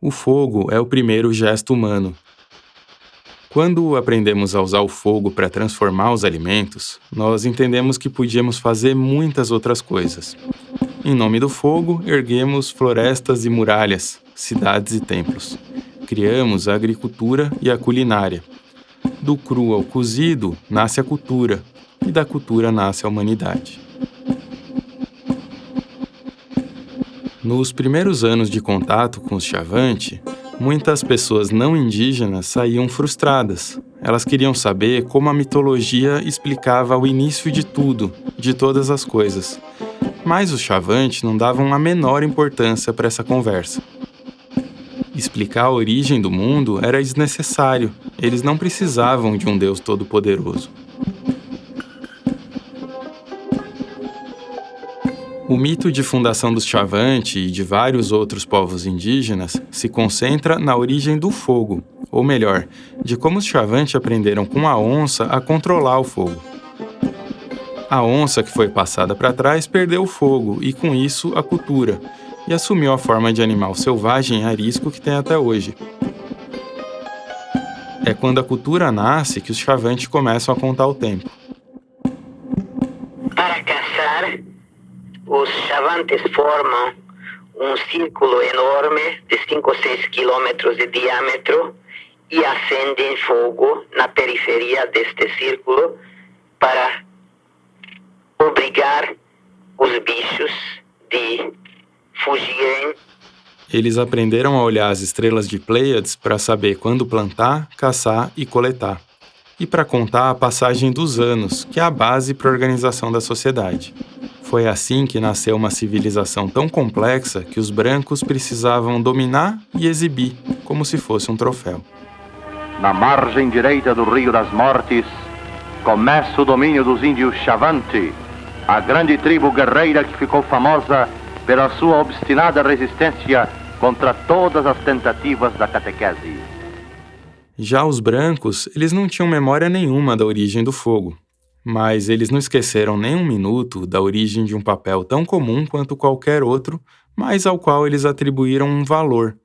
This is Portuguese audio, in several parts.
O fogo é o primeiro gesto humano. Quando aprendemos a usar o fogo para transformar os alimentos, nós entendemos que podíamos fazer muitas outras coisas. Em nome do fogo, erguemos florestas e muralhas, cidades e templos. Criamos a agricultura e a culinária. Do cru ao cozido nasce a cultura, e da cultura nasce a humanidade. Nos primeiros anos de contato com os Xavante, muitas pessoas não indígenas saíam frustradas. Elas queriam saber como a mitologia explicava o início de tudo, de todas as coisas. Mas os Xavante não davam a menor importância para essa conversa. Explicar a origem do mundo era desnecessário. Eles não precisavam de um Deus todo-poderoso. O mito de fundação dos Xavante e de vários outros povos indígenas se concentra na origem do fogo, ou melhor, de como os Xavante aprenderam com a onça a controlar o fogo. A onça que foi passada para trás perdeu o fogo e, com isso, a cultura, e assumiu a forma de animal selvagem e arisco que tem até hoje. É quando a cultura nasce que os Xavante começam a contar o tempo. Para caçar, os Xavantes formam um círculo enorme de 5 ou 6 quilômetros de diâmetro e acendem fogo na periferia deste círculo para obrigar os bichos de fugirem. Eles aprenderam a olhar as estrelas de Pleiades para saber quando plantar, caçar e coletar. E para contar a passagem dos anos, que é a base para a organização da sociedade. Foi assim que nasceu uma civilização tão complexa que os brancos precisavam dominar e exibir, como se fosse um troféu. Na margem direita do Rio das Mortes, começa o domínio dos índios Xavante, a grande tribo guerreira que ficou famosa pela sua obstinada resistência contra todas as tentativas da catequese. Já os brancos, eles não tinham memória nenhuma da origem do fogo. Mas eles não esqueceram nem um minuto da origem de um papel tão comum quanto qualquer outro, mas ao qual eles atribuíram um valor.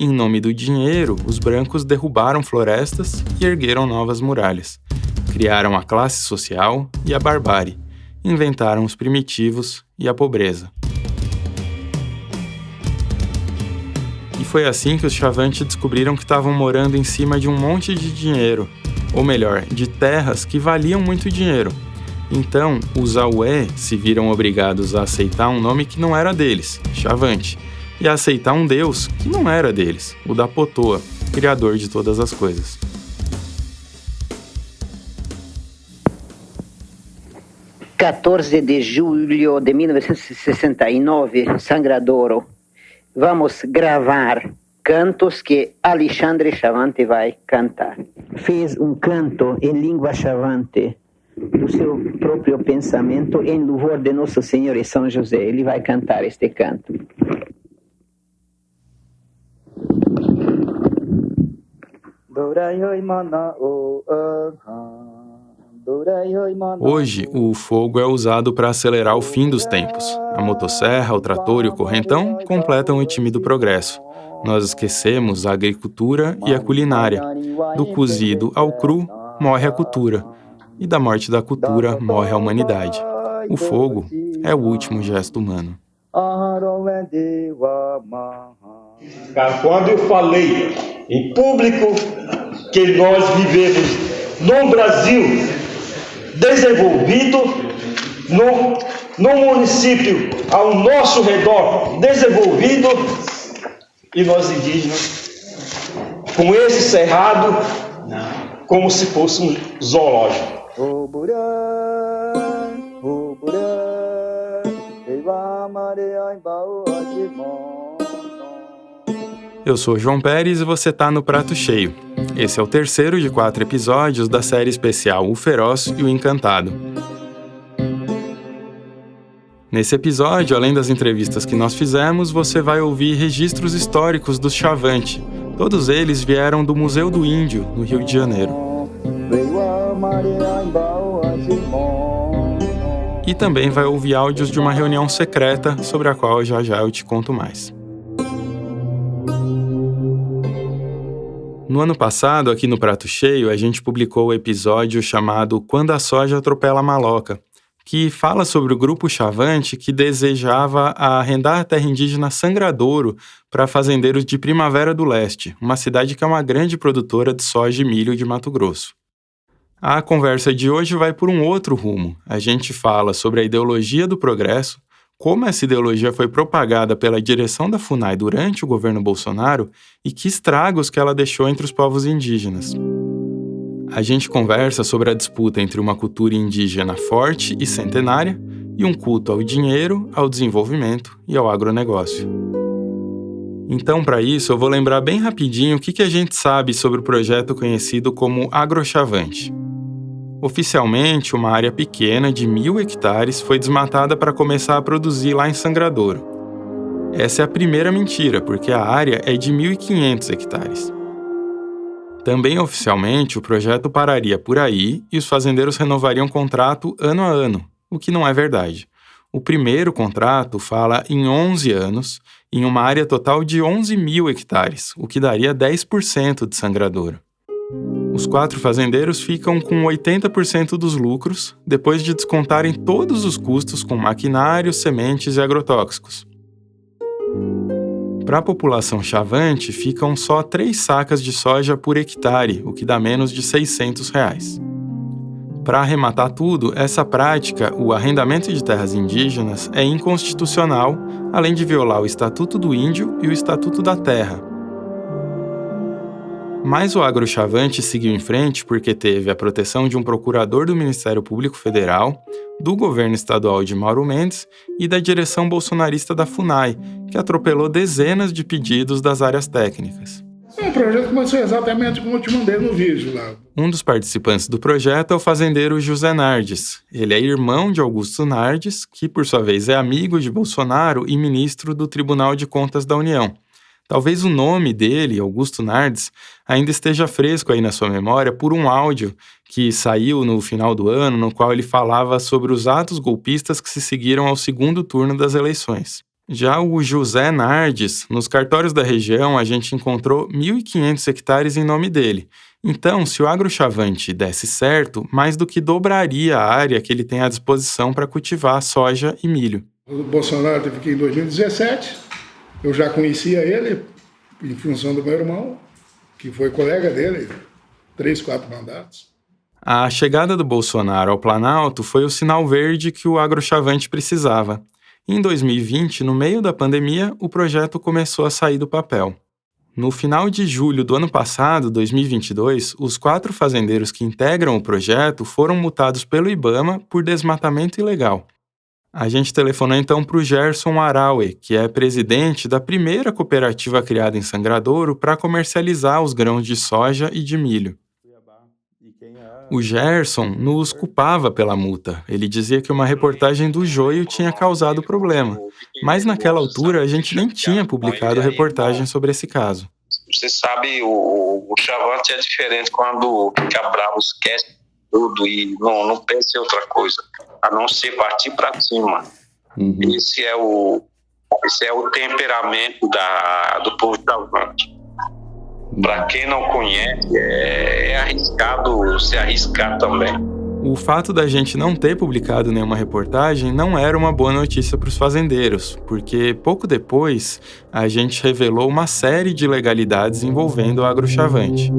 Em nome do dinheiro, os brancos derrubaram florestas e ergueram novas muralhas. Criaram a classe social e a barbárie. Inventaram os primitivos e a pobreza. E foi assim que os Xavante descobriram que estavam morando em cima de um monte de dinheiro, ou melhor, de terras que valiam muito dinheiro. Então, os Aué se viram obrigados a aceitar um nome que não era deles, Xavante, e a aceitar um deus que não era deles, o da Potoa, criador de todas as coisas. (14 de julho de 1969, Sangradouro). Vamos gravar cantos que Alexandre Xavante vai cantar. Fez um canto em língua Xavante, do seu próprio pensamento, em louvor de Nosso Senhor e São José. Ele vai cantar este canto. Hoje, o fogo é usado para acelerar o fim dos tempos. A motosserra, o trator e o correntão completam o tímido progresso. Nós esquecemos a agricultura e a culinária. Do cozido ao cru, morre a cultura. E da morte da cultura, morre a humanidade. O fogo é o último gesto humano. Quando eu falei em público que nós vivemos num Brasil desenvolvido, num município ao nosso redor desenvolvido, e nós indígenas com esse cerrado como se fosse um zoológico. Eu sou João Pérez e você tá no Prato Cheio. Esse é o terceiro de 4 episódios da série especial O Feroz e o Encantado. Nesse episódio, além das entrevistas que nós fizemos, você vai ouvir registros históricos dos Xavante. Todos eles vieram do Museu do Índio, no Rio de Janeiro. E também vai ouvir áudios de uma reunião secreta sobre a qual já já eu te conto mais. No ano passado, aqui no Prato Cheio, a gente publicou o episódio chamado Quando a Soja Atropela a Maloca, que fala sobre o grupo Chavante que desejava arrendar a terra indígena Sangradouro para fazendeiros de Primavera do Leste, uma cidade que é uma grande produtora de soja e milho de Mato Grosso. A conversa de hoje vai por um outro rumo. A gente fala sobre a ideologia do progresso, como essa ideologia foi propagada pela direção da FUNAI durante o governo Bolsonaro e que estragos que ela deixou entre os povos indígenas. A gente conversa sobre a disputa entre uma cultura indígena forte e centenária e um culto ao dinheiro, ao desenvolvimento e ao agronegócio. Então, para isso, eu vou lembrar bem rapidinho o que a gente sabe sobre o projeto conhecido como Agrochavante. Oficialmente, uma área pequena de 1.000 hectares foi desmatada para começar a produzir lá em Sangradouro. Essa é a primeira mentira, porque a área é de 1.500 hectares. Também oficialmente, o projeto pararia por aí e os fazendeiros renovariam o contrato ano a ano, o que não é verdade. O primeiro contrato fala em 11 anos, em uma área total de 11.000 hectares, o que daria 10% de Sangradouro. Os 4 fazendeiros ficam com 80% dos lucros, depois de descontarem todos os custos com maquinário, sementes e agrotóxicos. Para a população chavante, ficam só 3 sacas de soja por hectare, o que dá menos de R$600. Para arrematar tudo, essa prática, o arrendamento de terras indígenas, é inconstitucional, além de violar o Estatuto do Índio e o Estatuto da Terra. Mas o Agrochavante seguiu em frente porque teve a proteção de um procurador do Ministério Público Federal, do governo estadual de Mauro Mendes e da direção bolsonarista da FUNAI, que atropelou dezenas de pedidos das áreas técnicas. O projeto começou exatamente como eu te mandei no vídeo lá. Um dos participantes do projeto é o fazendeiro José Nardes. Ele é irmão de Augusto Nardes, que por sua vez é amigo de Bolsonaro e ministro do Tribunal de Contas da União. Talvez o nome dele, Augusto Nardes, ainda esteja fresco aí na sua memória por um áudio que saiu no final do ano, no qual ele falava sobre os atos golpistas que se seguiram ao segundo turno das eleições. Já o José Nardes, nos cartórios da região, a gente encontrou 1.500 hectares em nome dele. Então, se o Agrochavante desse certo, mais do que dobraria a área que ele tem à disposição para cultivar soja e milho. O Bolsonaro teve que ir em 2017. Eu já conhecia ele, em função do meu irmão, que foi colega dele, 3, 4 mandatos. A chegada do Bolsonaro ao Planalto foi o sinal verde que o Agrochavante precisava. Em 2020, no meio da pandemia, o projeto começou a sair do papel. No final de julho do ano passado, 2022, os 4 fazendeiros que integram o projeto foram multados pelo IBAMA por desmatamento ilegal. A gente telefonou então para o Gerson Araue, que é presidente da primeira cooperativa criada em Sangradouro para comercializar os grãos de soja e de milho. O Gerson nos culpava pela multa. Ele dizia que uma reportagem do Joio tinha causado problema, mas naquela altura a gente nem tinha publicado reportagem sobre esse caso. Você sabe, o Chavante é diferente quando fica bravo, esquece tudo e não pensa em outra coisa, a não ser partir para cima. Uhum. Esse é o temperamento do povo chavante. Para quem não conhece, é arriscado se arriscar também. O fato da gente não ter publicado nenhuma reportagem não era uma boa notícia para os fazendeiros, porque pouco depois a gente revelou uma série de ilegalidades envolvendo o Agrochavante.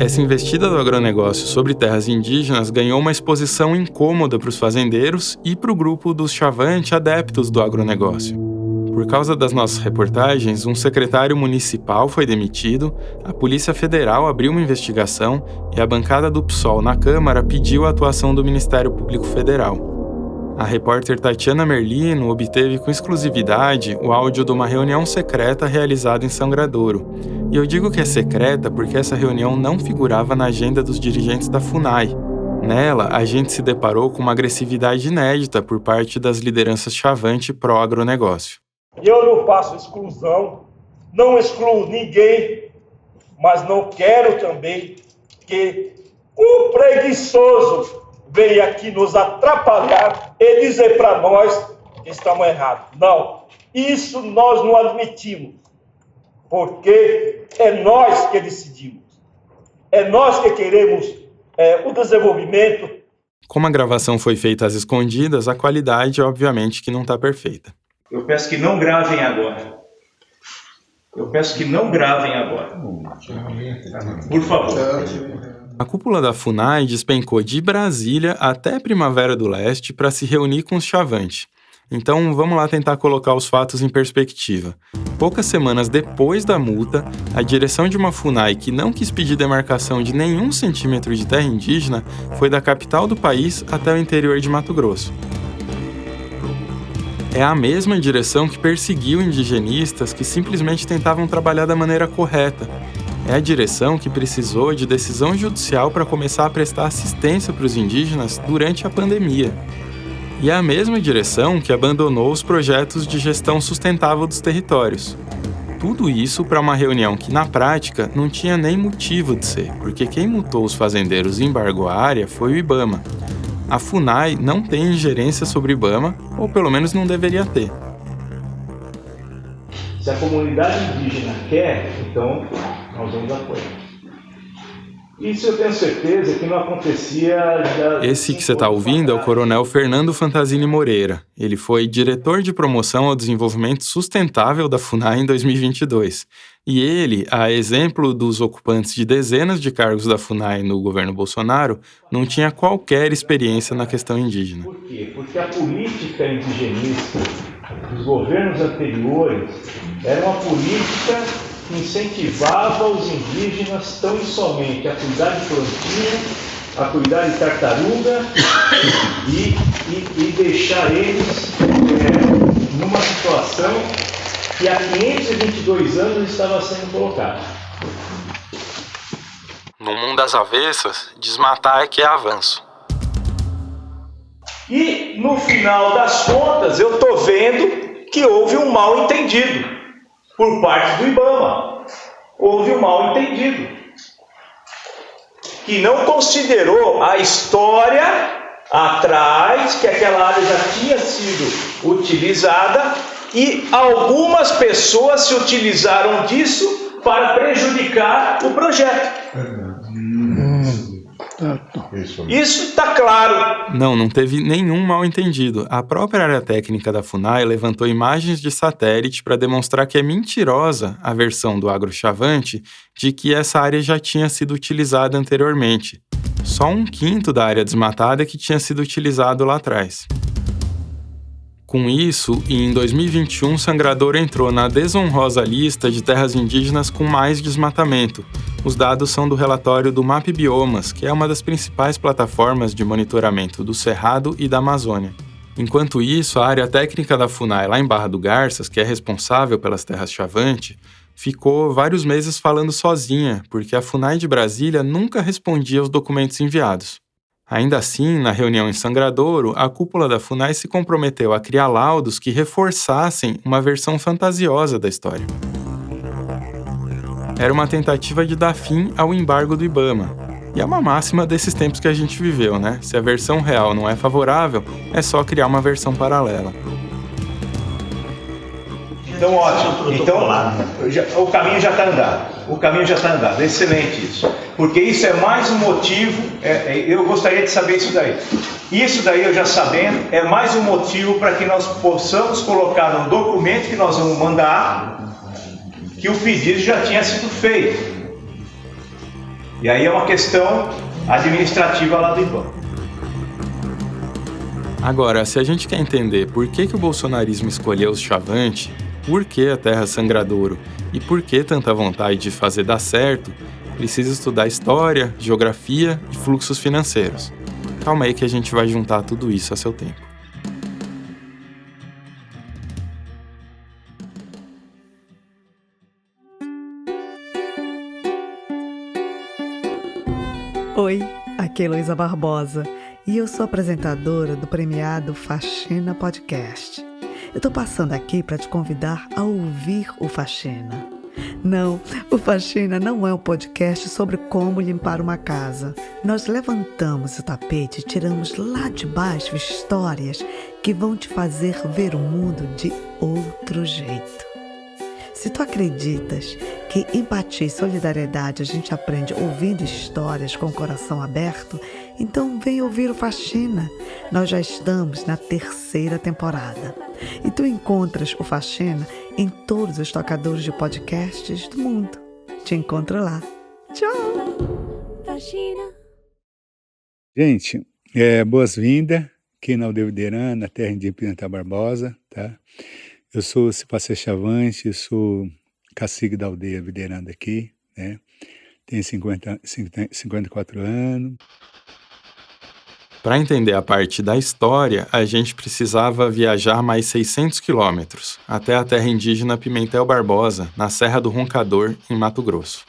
Essa investida do agronegócio sobre terras indígenas ganhou uma exposição incômoda para os fazendeiros e para o grupo dos Chavante adeptos do agronegócio. Por causa das nossas reportagens, um secretário municipal foi demitido, a Polícia Federal abriu uma investigação e a bancada do PSOL na Câmara pediu a atuação do Ministério Público Federal. A repórter Tatiana Merlino obteve com exclusividade o áudio de uma reunião secreta realizada em Sangradouro. E eu digo que é secreta porque essa reunião não figurava na agenda dos dirigentes da FUNAI. Nela, a gente se deparou com uma agressividade inédita por parte das lideranças Chavante pró-agronegócio. Eu não faço exclusão, não excluo ninguém, mas não quero também que um preguiçoso venha aqui nos atrapalhar e dizer para nós que estamos errados. Não, isso nós não admitimos, porque é nós que decidimos. É nós que queremos o desenvolvimento. Como a gravação foi feita às escondidas, a qualidade, obviamente, que não está perfeita. Eu peço que não gravem agora. Por favor. A cúpula da FUNAI despencou de Brasília até Primavera do Leste para se reunir com os Chavante. Então vamos lá tentar colocar os fatos em perspectiva. Poucas semanas depois da multa, a direção de uma FUNAI que não quis pedir demarcação de nenhum centímetro de terra indígena foi da capital do país até o interior de Mato Grosso. É a mesma direção que perseguiu indigenistas que simplesmente tentavam trabalhar da maneira correta. É a direção que precisou de decisão judicial para começar a prestar assistência para os indígenas durante a pandemia. E é a mesma direção que abandonou os projetos de gestão sustentável dos territórios. Tudo isso para uma reunião que, na prática, não tinha nem motivo de ser, porque quem multou os fazendeiros e embargou a área foi o IBAMA. A FUNAI não tem ingerência sobre o IBAMA, ou pelo menos não deveria ter. Se a comunidade indígena quer, então nós vamos apoiar. Isso eu tenho certeza que não acontecia... Esse que você está ouvindo é o Coronel Fernando Fantasini Moreira. Ele foi diretor de promoção ao desenvolvimento sustentável da FUNAI em 2022. E ele, a exemplo dos ocupantes de dezenas de cargos da FUNAI no governo Bolsonaro, não tinha qualquer experiência na questão indígena. Por quê? Porque a política indigenista dos governos anteriores era uma política que incentivava os indígenas tão somente a cuidar de plantinha, a cuidar de tartaruga e deixar eles numa situação que há 522 anos estava sendo colocada. No mundo das avessas, desmatar é que é avanço. E, no final das contas, eu estou vendo que houve um mal-entendido por parte do IBAMA. Houve um mal-entendido que não considerou a história atrás, que aquela área já tinha sido utilizada e algumas pessoas se utilizaram disso para prejudicar o projeto. Isso está claro. Não teve nenhum mal-entendido. A própria área técnica da FUNAI levantou imagens de satélite para demonstrar que é mentirosa a versão do Agrochavante de que essa área já tinha sido utilizada anteriormente. Só 1/5 da área desmatada que tinha sido utilizado lá atrás. Com isso, em 2021, Sangradouro entrou na desonrosa lista de terras indígenas com mais desmatamento. Os dados são do relatório do MAP Biomas, que é uma das principais plataformas de monitoramento do Cerrado e da Amazônia. Enquanto isso, a área técnica da FUNAI lá em Barra do Garças, que é responsável pelas terras Chavante, ficou vários meses falando sozinha, porque a FUNAI de Brasília nunca respondia aos documentos enviados. Ainda assim, na reunião em Sangradouro, a cúpula da FUNAI se comprometeu a criar laudos que reforçassem uma versão fantasiosa da história. Era uma tentativa de dar fim ao embargo do IBAMA. E é uma máxima desses tempos que a gente viveu, né? Se a versão real não é favorável, é só criar uma versão paralela. Então, ótimo. Então, o caminho já está andado. Excelente isso. Porque isso é mais um motivo, eu gostaria de saber isso daí. Isso daí, eu já sabendo, é mais um motivo para que nós possamos colocar no documento que nós vamos mandar que o pedido já tinha sido feito. E aí é uma questão administrativa lá do IBAMA. Agora, se a gente quer entender por que o bolsonarismo escolheu os Chavante, por que a terra Sangradouro e por que tanta vontade de fazer dar certo, precisa estudar história, geografia e fluxos financeiros. Calma aí que a gente vai juntar tudo isso a seu tempo. Oi, aqui é Heloísa Barbosa e eu sou apresentadora do premiado Faxina Podcast. Eu tô passando aqui para te convidar a ouvir o Faxina. Não, o Faxina não é um podcast sobre como limpar uma casa. Nós levantamos o tapete e tiramos lá de baixo histórias que vão te fazer ver o mundo de outro jeito. Se tu acreditas Que empatia e solidariedade a gente aprende ouvindo histórias com o coração aberto, então vem ouvir o Faxina. Nós já estamos na 3ª temporada. E tu encontras o Faxina em todos os tocadores de podcasts do mundo. Te encontro lá. Tchau! Faxina. Gente, boas-vindas aqui na Aldeia Videirã, na terra de Pimentel Barbosa, tá? Eu sou Cipacé Chavante, sou cacique da aldeia Videirã daqui, né? Tenho 54 anos. Para entender a parte da história, a gente precisava viajar mais 600 quilômetros até a terra indígena Pimentel Barbosa, na Serra do Roncador, em Mato Grosso.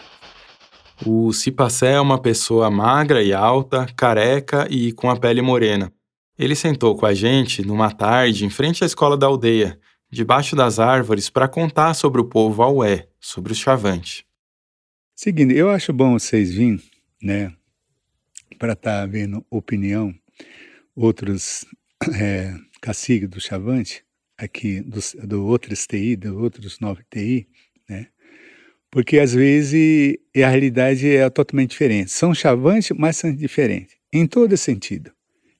O Cipacé é uma pessoa magra e alta, careca e com a pele morena. Ele sentou com a gente numa tarde em frente à escola da aldeia, debaixo das árvores, para contar sobre o povo aué, sobre o Chavante. Seguinte, eu acho bom vocês virem, né, para estar vendo opinião, outros caciques do Chavante, aqui do outros TI, do outros 9 TI, né, porque às vezes a realidade é totalmente diferente. São Chavante, mas são diferentes, em todo sentido,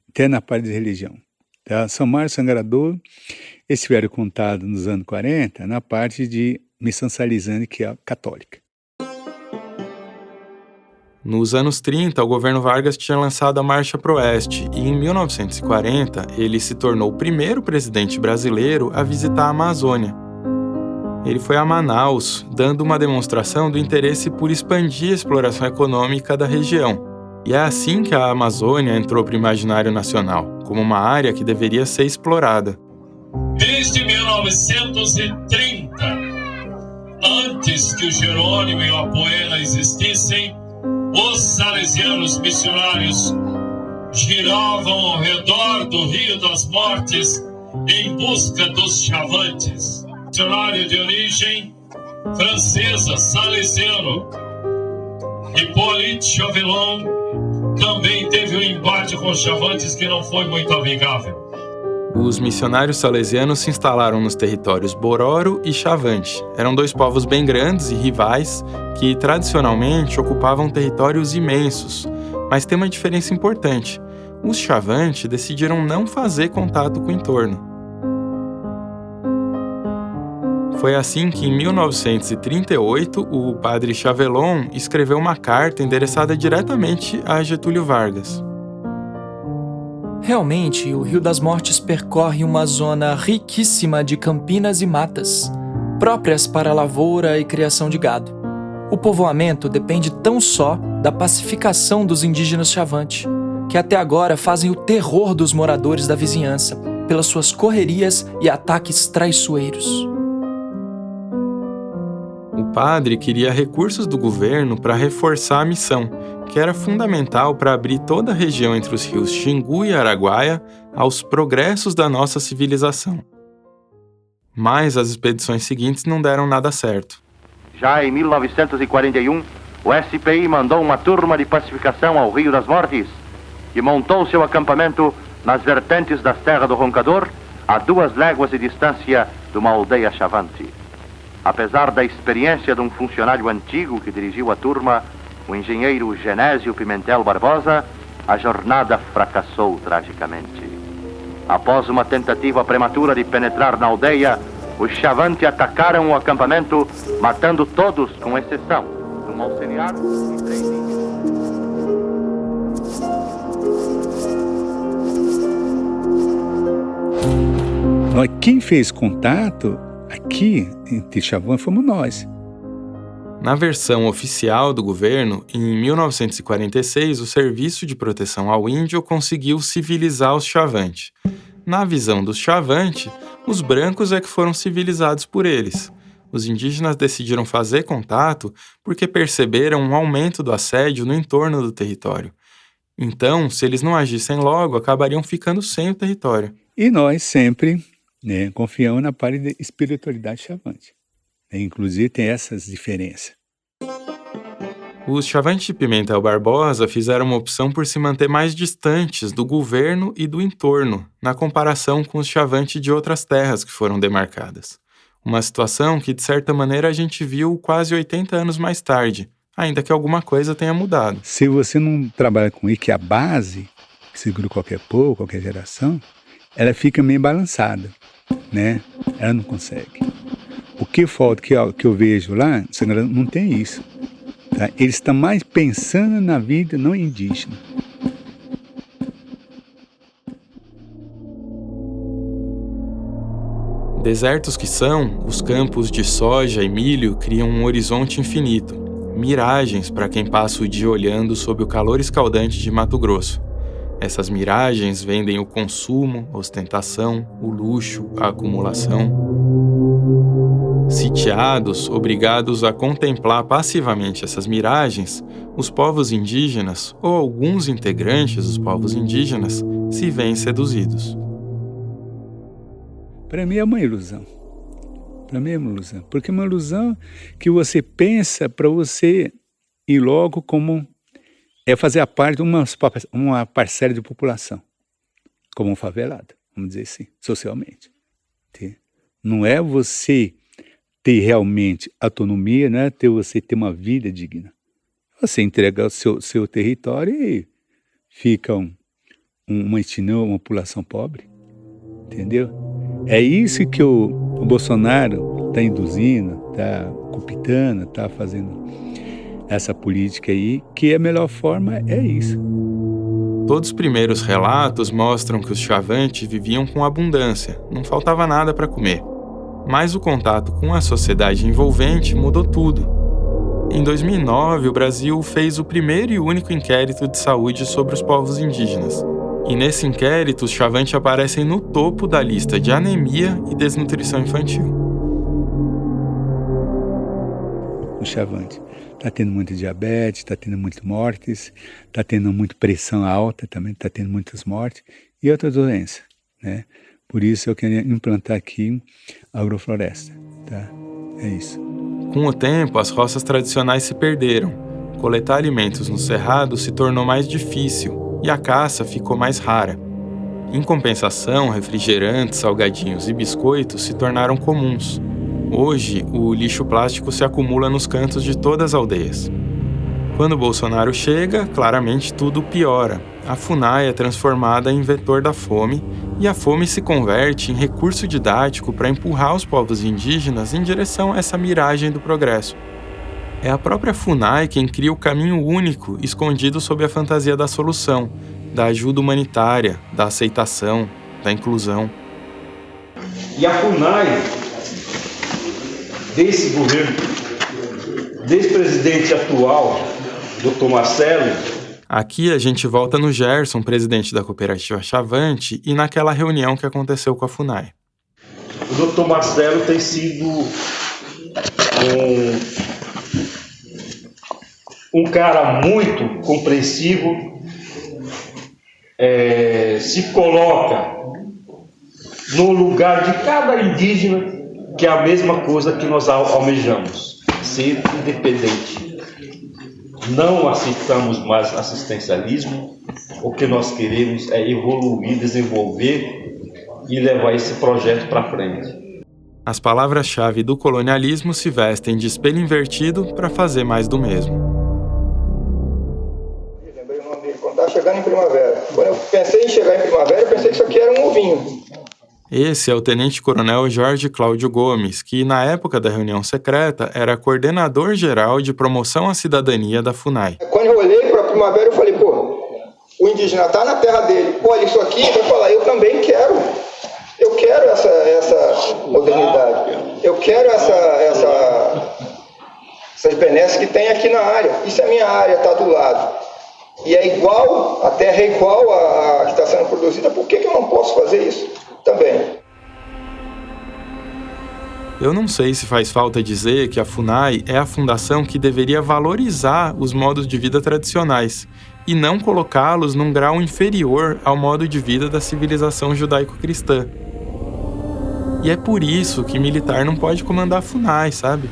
até na parte de religião. Tá? São Mário Sangrador, eles tiveram contato nos anos 40 na parte de missão salesiana, que é a católica. Nos anos 30, o governo Vargas tinha lançado a Marcha pro Oeste e, em 1940, ele se tornou o primeiro presidente brasileiro a visitar a Amazônia. Ele foi a Manaus, dando uma demonstração do interesse por expandir a exploração econômica da região. E é assim que a Amazônia entrou para o imaginário nacional, como uma área que deveria ser explorada. Desde 1930, antes que o Jerônimo e o Apoena existissem, os salesianos missionários giravam ao redor do Rio das Mortes em busca dos Chavantes. Missionário de origem francesa, salesiano, Hippolyte Chauvelin também teve um embate com os Chavantes que não foi muito amigável. Os missionários salesianos se instalaram nos territórios Bororo e Chavante. Eram 2 povos bem grandes e rivais que, tradicionalmente, ocupavam territórios imensos. Mas tem uma diferença importante. Os Chavante decidiram não fazer contato com o entorno. Foi assim que, em 1938, o padre Chauvelin escreveu uma carta endereçada diretamente a Getúlio Vargas. Realmente, o Rio das Mortes percorre uma zona riquíssima de campinas e matas, próprias para lavoura e criação de gado. O povoamento depende tão só da pacificação dos indígenas Chavante, que até agora fazem o terror dos moradores da vizinhança, pelas suas correrias e ataques traiçoeiros. O padre queria recursos do governo para reforçar a missão, que era fundamental para abrir toda a região entre os rios Xingu e Araguaia aos progressos da nossa civilização. Mas as expedições seguintes não deram nada certo. Já em 1941, o SPI mandou uma turma de pacificação ao Rio das Mortes e montou seu acampamento nas vertentes da Serra do Roncador, a 2 léguas de distância de uma aldeia Chavante. Apesar da experiência de um funcionário antigo que dirigiu a turma, o engenheiro Genésio Pimentel Barbosa, a jornada fracassou tragicamente. Após uma tentativa prematura de penetrar na aldeia, os Chavante atacaram o acampamento, matando todos, com exceção de um auxiliar e 3 índios. Quem fez contato aqui entre Chavante fomos nós. Na versão oficial do governo, em 1946, o Serviço de Proteção ao Índio conseguiu civilizar os Chavante. Na visão dos Chavante, os brancos é que foram civilizados por eles. Os indígenas decidiram fazer contato porque perceberam um aumento do assédio no entorno do território. Então, se eles não agissem logo, acabariam ficando sem o território. E nós sempre, confiamos na parte de espiritualidade Chavante. Inclusive tem essas diferenças. Os Chavante de Pimentel Barbosa fizeram uma opção por se manter mais distantes do governo e do entorno, na comparação com os Chavante de outras terras que foram demarcadas. Uma situação que, de certa maneira, a gente viu quase 80 anos mais tarde, ainda que alguma coisa tenha mudado. Se você não trabalha com isso, que é a base, que segura qualquer povo, qualquer geração, ela fica meio balançada, né? Ela não consegue. O que falta, que eu vejo lá, não tem isso. Tá? Eles estão mais pensando na vida não indígena. Desertos que são, os campos de soja e milho criam um horizonte infinito, miragens para quem passa o dia olhando sob o calor escaldante de Mato Grosso. Essas miragens vendem o consumo, a ostentação, o luxo, a acumulação. Sitiados, obrigados a contemplar passivamente essas miragens, os povos indígenas, ou alguns integrantes dos povos indígenas, se veem seduzidos. Para mim é uma ilusão. Para mim é uma ilusão. Porque é uma ilusão que você pensa para você ir logo como é fazer a parte de uma parcela de população. Como um favelado, vamos dizer assim, socialmente. Não é você ter realmente autonomia, não é você ter uma vida digna. Você entrega o seu território e fica uma etnia, uma população pobre. Entendeu? É isso que o Bolsonaro está induzindo, está cooptando, está fazendo essa política aí, que a melhor forma é isso. Todos os primeiros relatos mostram que os Chavante viviam com abundância, não faltava nada para comer. Mas o contato com a sociedade envolvente mudou tudo. Em 2009, o Brasil fez o primeiro e único inquérito de saúde sobre os povos indígenas. E nesse inquérito, os Chavante aparecem no topo da lista de anemia e desnutrição infantil. O Chavante está tendo muita diabetes, está tendo muitas mortes, está tendo muita pressão alta também, está tendo muitas mortes e outras doenças, né? Por isso eu queria implantar aqui a agrofloresta, tá? É isso. Com o tempo, as roças tradicionais se perderam. Coletar alimentos no cerrado se tornou mais difícil e a caça ficou mais rara. Em compensação, refrigerantes, salgadinhos e biscoitos se tornaram comuns. Hoje, o lixo plástico se acumula nos cantos de todas as aldeias. Quando Bolsonaro chega, claramente tudo piora. A FUNAI é transformada em vetor da fome e a fome se converte em recurso didático para empurrar os povos indígenas em direção a essa miragem do progresso. É a própria FUNAI quem cria o caminho único escondido sob a fantasia da solução, da ajuda humanitária, da aceitação, da inclusão. E a FUNAI, desse governo, desse presidente atual, Dr. Marcelo... Aqui a gente volta no Gerson, presidente da cooperativa Chavante, e naquela reunião que aconteceu com a FUNAI. O Dr. Marcelo tem sido um cara muito compreensivo, se coloca no lugar de cada indígena, que é a mesma coisa que nós almejamos, ser independente. Não aceitamos mais assistencialismo, o que nós queremos é evoluir, desenvolver e levar esse projeto para frente. As palavras-chave do colonialismo se vestem de espelho invertido para fazer mais do mesmo. Lembrei o nome dele, quando estava chegando em primavera. Quando eu pensei em chegar em primavera, eu pensei que isso aqui era um ovinho. Esse é o tenente-coronel Jorge Cláudio Gomes, que na época da reunião secreta era coordenador-geral de promoção à cidadania da FUNAI. Quando eu olhei para a primavera, eu falei, o indígena está na terra dele. Olha, isso aqui, eu falar, eu também quero. Eu quero essa modernidade. Eu quero essas benesses que tem aqui na área. Isso é minha área, está do lado. E é igual, a terra é igual a que está sendo produzida, por que eu não posso fazer isso também? Eu não sei se faz falta dizer que a FUNAI é a fundação que deveria valorizar os modos de vida tradicionais e não colocá-los num grau inferior ao modo de vida da civilização judaico-cristã. E é por isso que militar não pode comandar a FUNAI, sabe?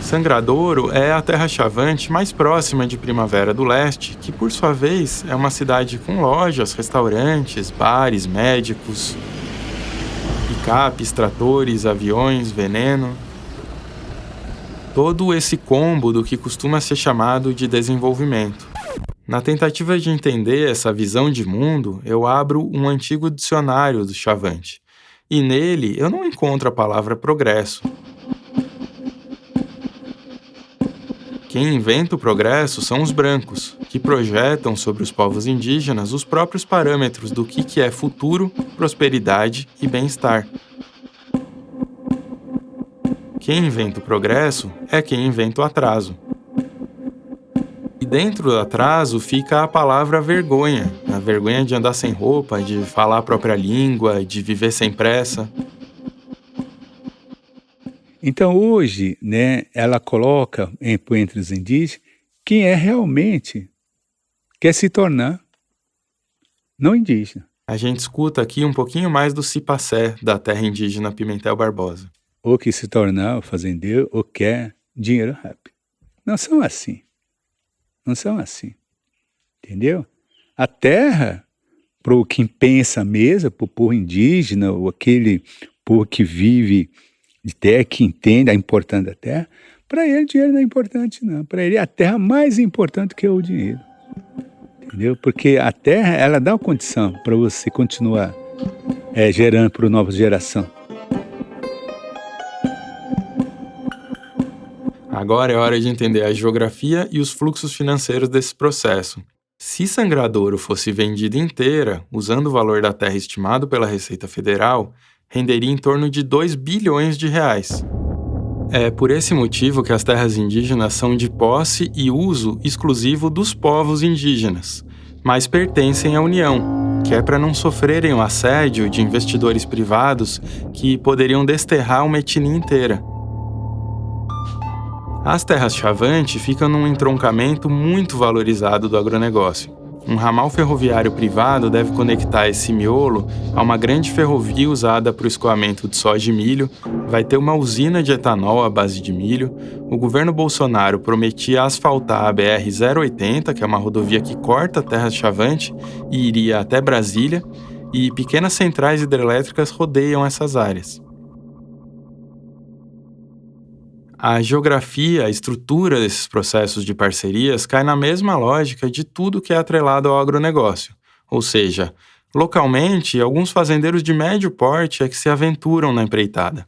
Sangradouro é a terra chavante mais próxima de Primavera do Leste, que por sua vez é uma cidade com lojas, restaurantes, bares, médicos. E picapes, tratores, aviões, veneno. Todo esse combo do que costuma ser chamado de desenvolvimento. Na tentativa de entender essa visão de mundo, eu abro um antigo dicionário do Chavante. E nele eu não encontro a palavra progresso. Quem inventa o progresso são os brancos, que projetam sobre os povos indígenas os próprios parâmetros do que é futuro, prosperidade e bem-estar. Quem inventa o progresso é quem inventa o atraso. E dentro do atraso fica a palavra vergonha, a vergonha de andar sem roupa, de falar a própria língua, de viver sem pressa. Então hoje, né, ela coloca entre os indígenas quem é realmente quer se tornar não indígena. A gente escuta aqui um pouquinho mais do Cipacé, da terra indígena Pimentel Barbosa. Ou que se tornar o fazendeiro, ou quer dinheiro rápido. Não são assim. Não são assim. Entendeu? A terra, para o quem pensa mesmo, para o povo indígena, ou aquele povo que vive de terra, que entende a importância da terra, para ele o dinheiro não é importante, não. Para ele a terra é mais importante que o dinheiro. Entendeu? Porque a terra, ela dá uma condição para você continuar gerando para a nova geração. Agora é hora de entender a geografia e os fluxos financeiros desse processo. Se Sangradouro fosse vendida inteira, usando o valor da terra estimado pela Receita Federal, renderia em torno de 2 bilhões de reais. É por esse motivo que as terras indígenas são de posse e uso exclusivo dos povos indígenas, mas pertencem à União, que é para não sofrerem o assédio de investidores privados que poderiam desterrar uma etnia inteira. As terras Chavante ficam num entroncamento muito valorizado do agronegócio. Um ramal ferroviário privado deve conectar esse miolo a uma grande ferrovia usada para o escoamento de soja e milho, vai ter uma usina de etanol à base de milho, o governo Bolsonaro prometia asfaltar a BR-080, que é uma rodovia que corta a terra Chavante e iria até Brasília, e pequenas centrais hidrelétricas rodeiam essas áreas. A geografia, a estrutura desses processos de parcerias cai na mesma lógica de tudo que é atrelado ao agronegócio. Ou seja, localmente, alguns fazendeiros de médio porte é que se aventuram na empreitada.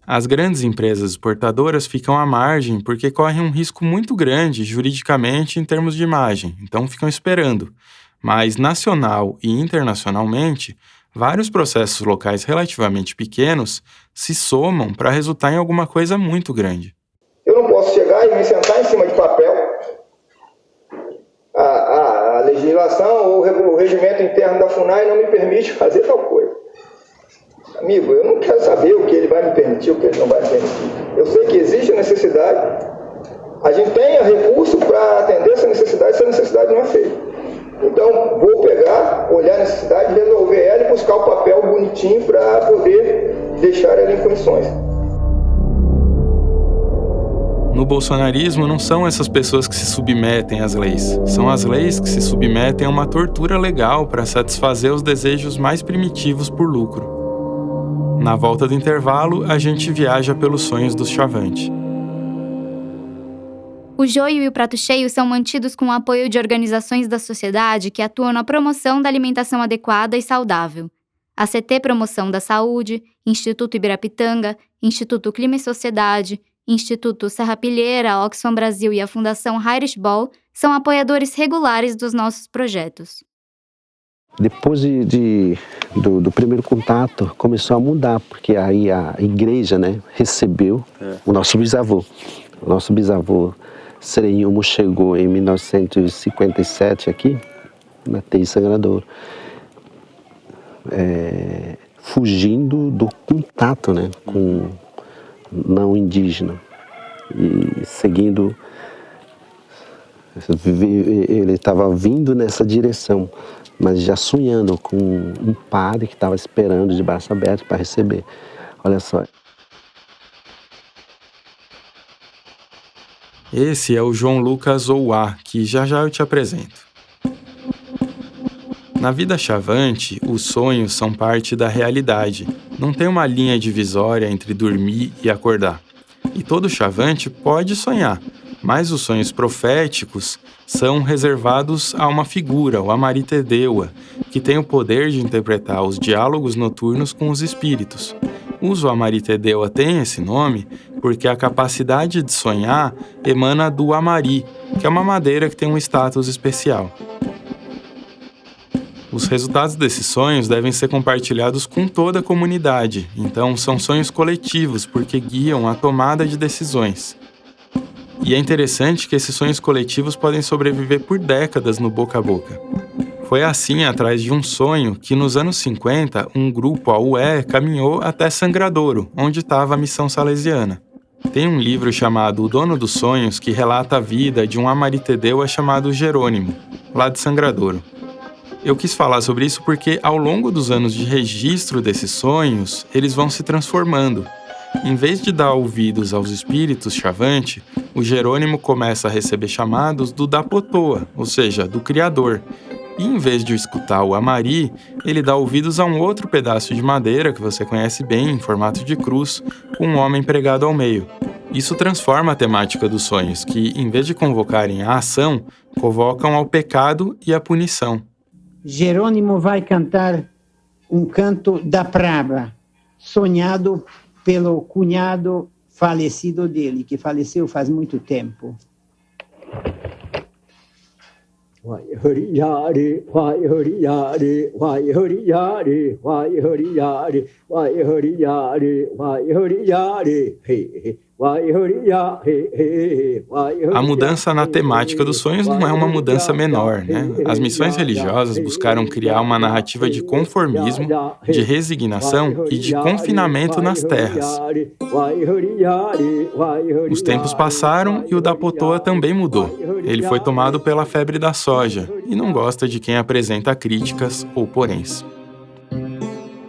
As grandes empresas exportadoras ficam à margem porque correm um risco muito grande juridicamente em termos de imagem, então ficam esperando. Mas nacional e internacionalmente, vários processos locais relativamente pequenos se somam para resultar em alguma coisa muito grande. Eu não posso chegar e me sentar em cima de papel. A legislação ou o regimento interno da FUNAI não me permite fazer tal coisa. Amigo, eu não quero saber o que ele vai me permitir, o que ele não vai me permitir. Eu sei que existe a necessidade, a gente tem recurso para atender essa necessidade não é feita. Então, vou pegar, olhar a necessidade, resolver ela e buscar o papel bonitinho para poder deixar ela em condições. No bolsonarismo, não são essas pessoas que se submetem às leis. São as leis que se submetem a uma tortura legal para satisfazer os desejos mais primitivos por lucro. Na volta do intervalo, a gente viaja pelos sonhos dos Chavante. O Joio e o Prato Cheio são mantidos com o apoio de organizações da sociedade que atuam na promoção da alimentação adequada e saudável. A CT Promoção da Saúde, Instituto Ibirapitanga, Instituto Clima e Sociedade, Instituto Serrapilheira, Oxfam Brasil e a Fundação Heinrich Böll são apoiadores regulares dos nossos projetos. Depois do primeiro contato, começou a mudar, porque aí a igreja, né, recebeu o nosso bisavô. O nosso bisavô Serenhumo chegou em 1957 aqui, na TI Sangradouro, fugindo do contato, né, com não indígena e seguindo, ele estava vindo nessa direção, mas já sonhando com um padre que estava esperando de braço aberto para receber. Olha só. Esse é o João Lucas Ouá, que já eu te apresento. Na vida Chavante, os sonhos são parte da realidade. Não tem uma linha divisória entre dormir e acordar. E todo chavante pode sonhar, mas os sonhos proféticos são reservados a uma figura, o Amaritedewa, que tem o poder de interpretar os diálogos noturnos com os espíritos. O Amaritedewa tem esse nome porque a capacidade de sonhar emana do amari, que é uma madeira que tem um status especial. Os resultados desses sonhos devem ser compartilhados com toda a comunidade, então são sonhos coletivos porque guiam a tomada de decisões. E é interessante que esses sonhos coletivos podem sobreviver por décadas no boca a boca. Foi assim, atrás de um sonho, que nos anos 50, um grupo, a UE, caminhou até Sangradouro, onde estava a missão salesiana. Tem um livro chamado O Dono dos Sonhos que relata a vida de um Amaritedewa chamado Jerônimo, lá de Sangradouro. Eu quis falar sobre isso porque, ao longo dos anos de registro desses sonhos, eles vão se transformando. Em vez de dar ouvidos aos espíritos chavante, o Jerônimo começa a receber chamados do Dapotoa, ou seja, do Criador. E em vez de escutar o Amari, ele dá ouvidos a um outro pedaço de madeira que você conhece bem, em formato de cruz, com um homem pregado ao meio. Isso transforma a temática dos sonhos, que, em vez de convocarem a ação, convocam ao pecado e à punição. Jerônimo vai cantar um canto da Praba, sonhado pelo cunhado falecido dele, que faleceu faz muito tempo. Vai horiare, vai horiare, vai horiare, vai horiare, vai horiare, vai horiare, vai horiare, vai. A mudança na temática dos sonhos não é uma mudança menor, né? As missões religiosas buscaram criar uma narrativa de conformismo, de resignação e de confinamento nas terras. Os tempos passaram e o Dapotoa também mudou. Ele foi tomado pela febre da soja e não gosta de quem apresenta críticas ou poréns.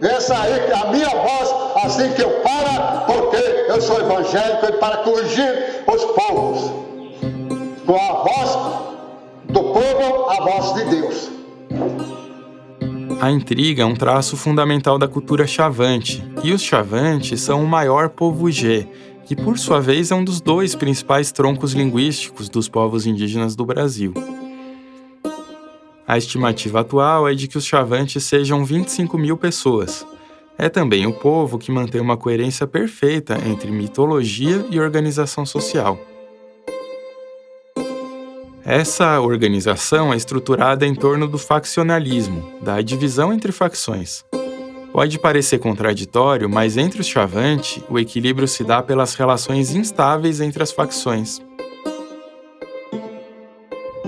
Essa aí é a minha voz, assim que eu para, porque eu sou evangélico e para corrigir os povos. Com a voz do povo, a voz de Deus. A intriga é um traço fundamental da cultura chavante, e os chavantes são o maior povo G, que por sua vez é um dos dois principais troncos linguísticos dos povos indígenas do Brasil. A estimativa atual é de que os chavantes sejam 25 mil pessoas. É também o povo que mantém uma coerência perfeita entre mitologia e organização social. Essa organização é estruturada em torno do faccionalismo, da divisão entre facções. Pode parecer contraditório, mas entre os chavantes, o equilíbrio se dá pelas relações instáveis entre as facções.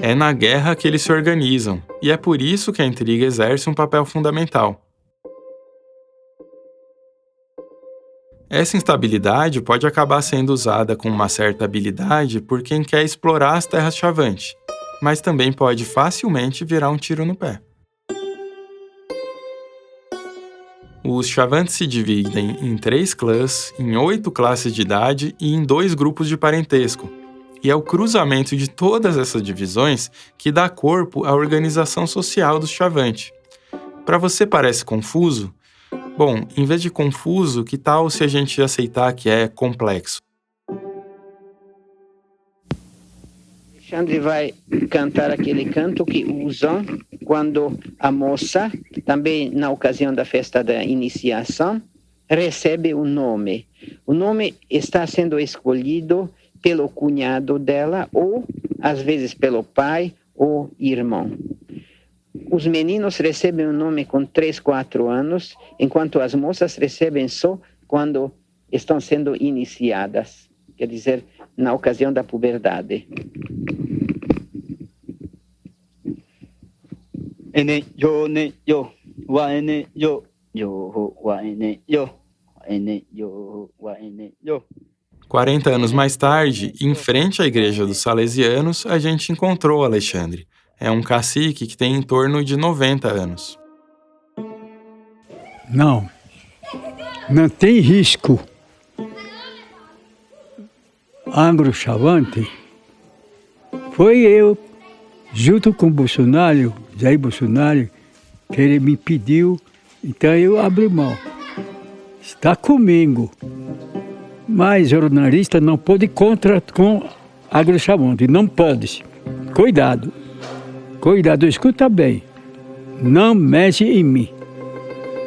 É na guerra que eles se organizam, e é por isso que a intriga exerce um papel fundamental. Essa instabilidade pode acabar sendo usada com uma certa habilidade por quem quer explorar as terras chavantes, mas também pode facilmente virar um tiro no pé. Os chavantes se dividem em 3 clãs, em 8 classes de idade e em 2 grupos de parentesco. E é o cruzamento de todas essas divisões que dá corpo à organização social dos chavantes. Para você parece confuso? Bom, em vez de confuso, que tal se a gente aceitar que é complexo? Alexandre vai cantar aquele canto que usam quando a moça, também na ocasião da festa da iniciação, recebe um nome. O nome está sendo escolhido pelo cunhado dela ou, às vezes, pelo pai ou irmão. Os meninos recebem um nome com 3, 4 anos, enquanto as moças recebem só quando estão sendo iniciadas, quer dizer, na ocasião da puberdade. Ene yo ne yo, wa ene yo, yo wa ene yo, ene yo wa ene yo. 40 anos mais tarde, em frente à igreja dos Salesianos, a gente encontrou Alexandre. É um cacique que tem em torno de 90 anos. Não tem risco. Angro Chavante foi eu, junto com o Bolsonaro, Jair Bolsonaro, que ele me pediu, então eu abri mão. está comigo. Mas jornalista não pode contra com agrochavante, não pode. Cuidado, escuta bem. Não mexe em mim.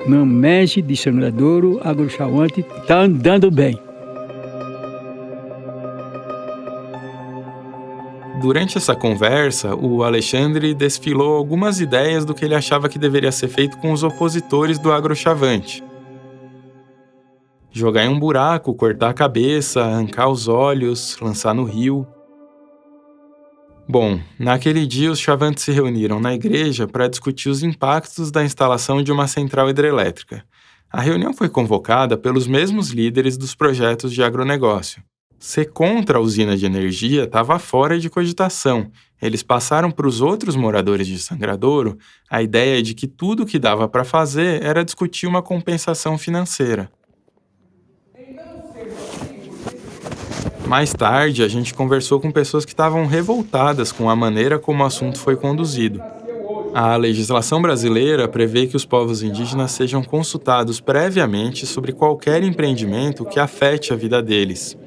Não mexe de sangradouro, agrochavante, está andando bem. Durante essa conversa, o Alexandre desfilou algumas ideias do que ele achava que deveria ser feito com os opositores do agrochavante. Jogar em um buraco, cortar a cabeça, arrancar os olhos, lançar no rio. Bom, naquele dia os chavantes se reuniram na igreja para discutir os impactos da instalação de uma central hidrelétrica. A reunião foi convocada pelos mesmos líderes dos projetos de agronegócio. Ser contra a usina de energia estava fora de cogitação. Eles passaram para os outros moradores de Sangradouro a ideia de que tudo o que dava para fazer era discutir uma compensação financeira. Mais tarde, a gente conversou com pessoas que estavam revoltadas com a maneira como o assunto foi conduzido. A legislação brasileira prevê que os povos indígenas sejam consultados previamente sobre qualquer empreendimento que afete a vida deles.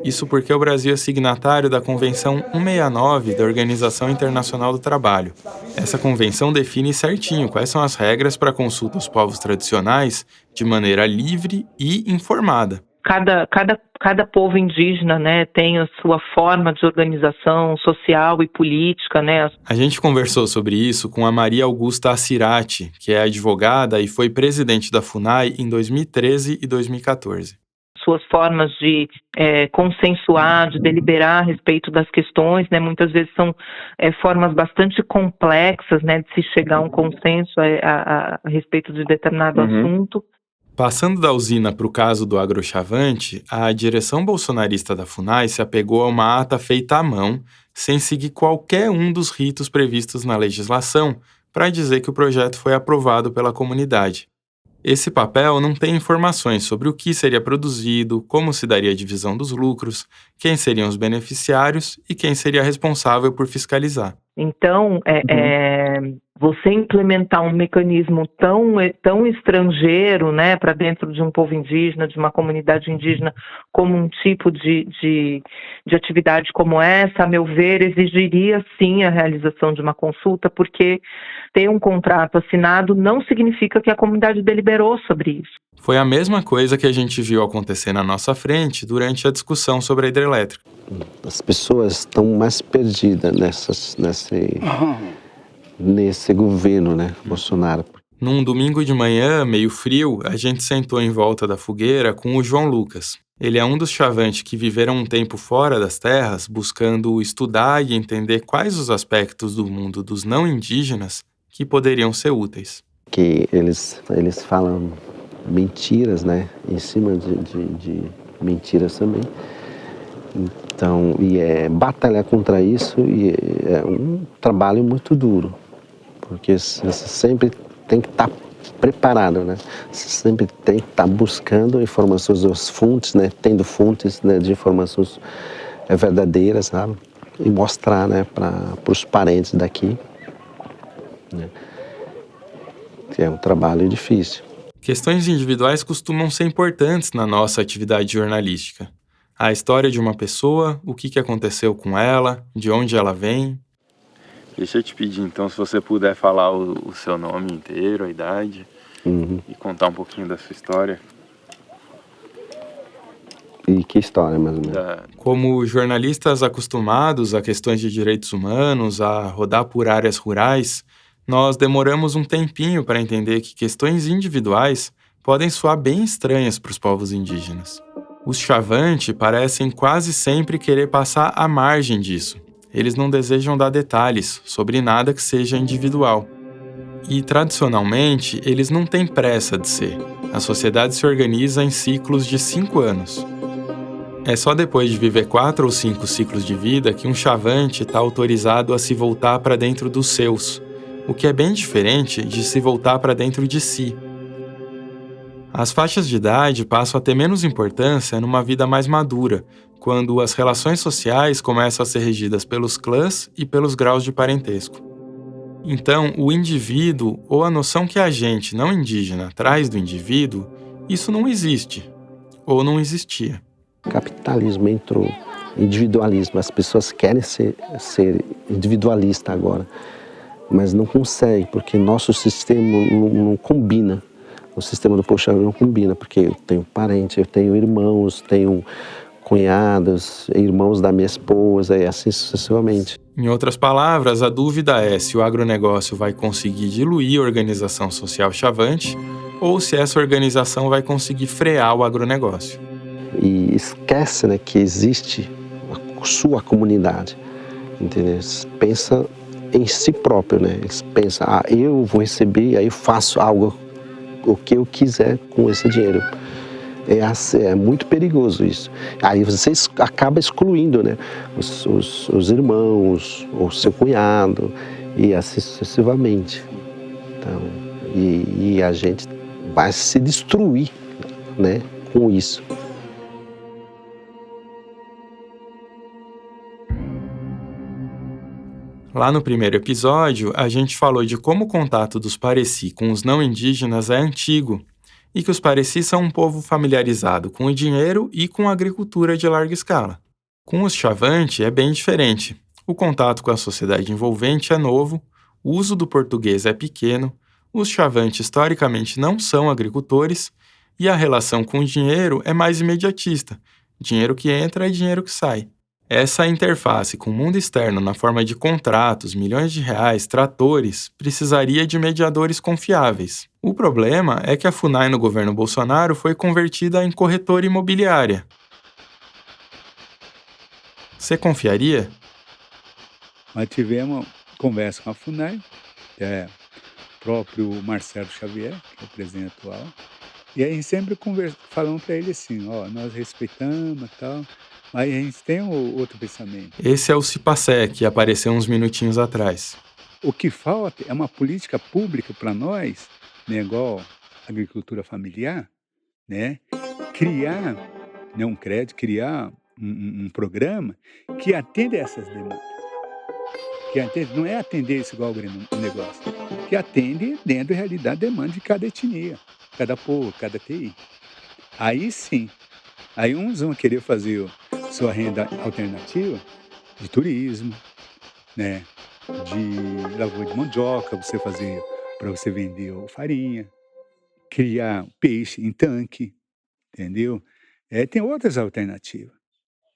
Isso porque o Brasil é signatário da Convenção 169 da Organização Internacional do Trabalho. Essa convenção define certinho quais são as regras para a consulta aos povos tradicionais de maneira livre e informada. Cada povo indígena, né, tem a sua forma de organização social e política, né? A gente conversou sobre isso com a Maria Augusta Assirati, que é advogada e foi presidente da FUNAI em 2013 e 2014. Suas formas de consensuar, de deliberar a respeito das questões, né, muitas vezes são formas bastante complexas, né, de se chegar a um consenso a respeito de determinado assunto. Passando da usina para o caso do agrochavante, a direção bolsonarista da FUNAI se apegou a uma ata feita à mão, sem seguir qualquer um dos ritos previstos na legislação, para dizer que o projeto foi aprovado pela comunidade. Esse papel não tem informações sobre o que seria produzido, como se daria a divisão dos lucros, quem seriam os beneficiários e quem seria responsável por fiscalizar. Então, você implementar um mecanismo tão estrangeiro, né, para dentro de um povo indígena, de uma comunidade indígena, como um tipo de atividade como essa, a meu ver, exigiria sim a realização de uma consulta, porque ter um contrato assinado não significa que a comunidade deliberou sobre isso. Foi a mesma coisa que a gente viu acontecer na nossa frente durante a discussão sobre a hidrelétrica. As pessoas estão mais perdidas nesse governo, né, Bolsonaro. Num domingo de manhã, meio frio, a gente sentou em volta da fogueira com o João Lucas. Ele é um dos chavantes que viveram um tempo fora das terras, buscando estudar e entender quais os aspectos do mundo dos não indígenas que poderiam ser úteis. Que eles falam mentiras, né, em cima de mentiras também. Então, batalhar contra isso é um trabalho muito duro, porque você sempre tem que estar preparado, né? Você sempre tem que estar buscando informações das fontes, né? Tendo fontes, né, de informações verdadeiras, sabe? E mostrar, né, para os parentes daqui, né? Que é um trabalho difícil. Questões individuais costumam ser importantes na nossa atividade jornalística. A história de uma pessoa, o que aconteceu com ela, de onde ela vem. Deixa eu te pedir, então, se você puder falar o seu nome inteiro, a idade, e contar um pouquinho da sua história. E que história, mais ou menos? Como jornalistas acostumados a questões de direitos humanos, a rodar por áreas rurais, nós demoramos um tempinho para entender que questões individuais podem soar bem estranhas para os povos indígenas. Os chavantes parecem quase sempre querer passar à margem disso. Eles não desejam dar detalhes sobre nada que seja individual. E, tradicionalmente, eles não têm pressa de ser. A sociedade se organiza em ciclos de 5 anos. É só depois de viver 4 ou 5 ciclos de vida que um chavante está autorizado a se voltar para dentro dos seus, o que é bem diferente de se voltar para dentro de si. As faixas de idade passam a ter menos importância numa vida mais madura, quando as relações sociais começam a ser regidas pelos clãs e pelos graus de parentesco. Então, o indivíduo, ou a noção que a gente, não indígena, traz do indivíduo, Isso não existe, ou não existia. Capitalismo entrou, individualismo. As pessoas querem ser individualista agora, mas não conseguem, porque nosso sistema não combina. O sistema do povo chavante não combina, porque eu tenho parente, eu tenho irmãos, tenho cunhados, irmãos da minha esposa e assim sucessivamente. Em outras palavras, a dúvida é se o agronegócio vai conseguir diluir a organização social chavante ou se essa organização vai conseguir frear o agronegócio. E esquece, né, que existe a sua comunidade, entendeu? Eles pensam em si próprio, né? Eles pensam, eu vou receber, aí eu faço algo, o que eu quiser com esse dinheiro. É muito perigoso isso. Aí você acaba excluindo, né, os irmãos, o seu cunhado, e assim sucessivamente. Então, e a gente vai se destruir, né, com isso. Lá no primeiro episódio, a gente falou de como o contato dos Pareci com os não indígenas é antigo e que os Pareci são um povo familiarizado com o dinheiro e com a agricultura de larga escala. Com os Chavante é bem diferente. O contato com a sociedade envolvente é novo, o uso do português é pequeno, os Chavante historicamente não são agricultores e a relação com o dinheiro é mais imediatista. Dinheiro que entra e dinheiro que sai. Essa interface com o mundo externo na forma de contratos, milhões de reais, tratores, precisaria de mediadores confiáveis. O problema é que a FUNAI no governo Bolsonaro foi convertida em corretora imobiliária. Você confiaria? Nós tivemos conversa com a FUNAI, o próprio Marcelo Xavier, que é o presidente atual, e aí a gente sempre falamos para ele assim, nós respeitamos e tal, mas a gente tem outro pensamento. Esse é o Cipacé, que apareceu uns minutinhos atrás. O que falta é uma política pública para nós, né, igual agricultura familiar, né, criar, né, um crédito, criar um programa que atenda essas demandas. Que atende, não é atender isso igual o negócio, que atende dentro da realidade demanda de cada etnia, cada povo, cada TI. Aí sim, aí uns vão querer fazer sua renda alternativa de turismo, né, de lavoura de mandioca, você fazer para você vender farinha, criar peixe em tanque, entendeu? Tem outras alternativas,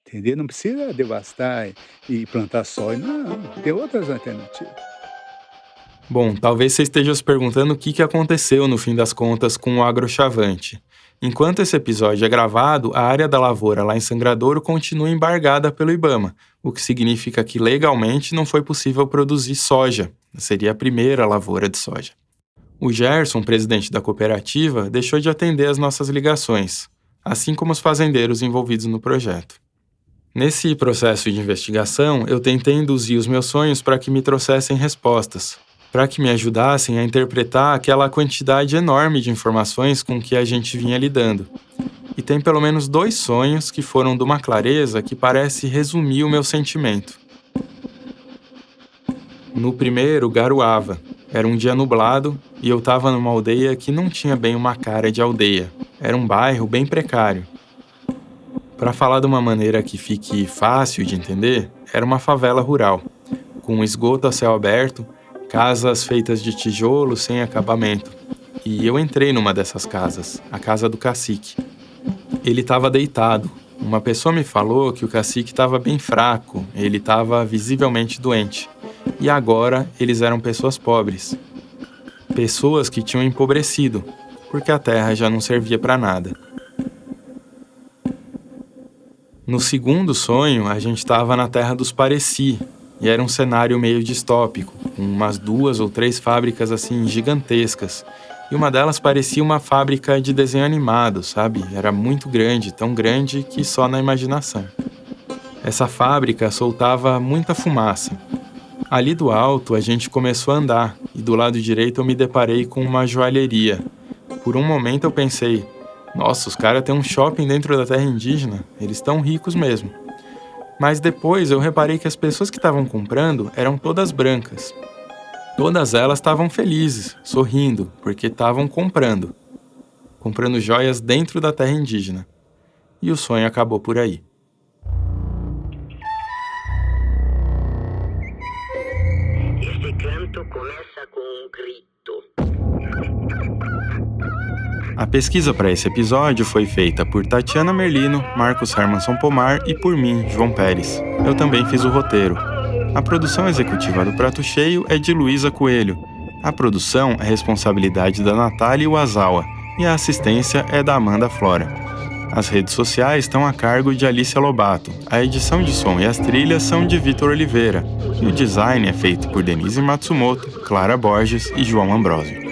entendeu? Não precisa devastar e plantar soja, não, tem outras alternativas. Bom, talvez você esteja se perguntando o que aconteceu no fim das contas com o agrochavante. Enquanto esse episódio é gravado, a área da lavoura lá em Sangradouro continua embargada pelo IBAMA, o que significa que legalmente não foi possível produzir soja. Seria a primeira lavoura de soja. O Gerson, presidente da cooperativa, deixou de atender as nossas ligações, assim como os fazendeiros envolvidos no projeto. Nesse processo de investigação, eu tentei induzir os meus sonhos para que me trouxessem respostas, para que me ajudassem a interpretar aquela quantidade enorme de informações com que a gente vinha lidando. E tem pelo menos 2 sonhos que foram de uma clareza que parece resumir o meu sentimento. No primeiro, garoava. Era um dia nublado e eu estava numa aldeia que não tinha bem uma cara de aldeia. Era um bairro bem precário. Para falar de uma maneira que fique fácil de entender, era uma favela rural, com esgoto a céu aberto, casas feitas de tijolo sem acabamento. E eu entrei numa dessas casas, a casa do cacique. Ele estava deitado. Uma pessoa me falou que o cacique estava bem fraco, ele estava visivelmente doente. E agora eles eram pessoas pobres. Pessoas que tinham empobrecido, porque a terra já não servia para nada. No segundo sonho, a gente estava na terra dos Pareci, e era um cenário meio distópico, com umas 2 ou 3 fábricas assim gigantescas. E uma delas parecia uma fábrica de desenho animado, sabe? Era muito grande, tão grande que só na imaginação. Essa fábrica soltava muita fumaça. Ali do alto a gente começou a andar, e do lado direito eu me deparei com uma joalheria. Por um momento eu pensei, nossa, os caras têm um shopping dentro da terra indígena, eles estão ricos mesmo. Mas depois eu reparei que as pessoas que estavam comprando eram todas brancas. Todas elas estavam felizes, sorrindo, porque estavam comprando. comprando joias dentro da terra indígena. E o sonho acabou por aí. Este canto começa com um grito. A pesquisa para esse episódio foi feita por Tatiana Merlino, Marcos Hermanson Pomar e por mim, João Pérez. Eu também fiz o roteiro. A produção executiva do Prato Cheio é de Luísa Coelho. A produção é responsabilidade da Natália Wazawa e a assistência é da Amanda Flora. As redes sociais estão a cargo de Alicia Lobato. A edição de som e as trilhas são de Vitor Oliveira. E o design é feito por Denise Matsumoto, Clara Borges e João Ambrosio.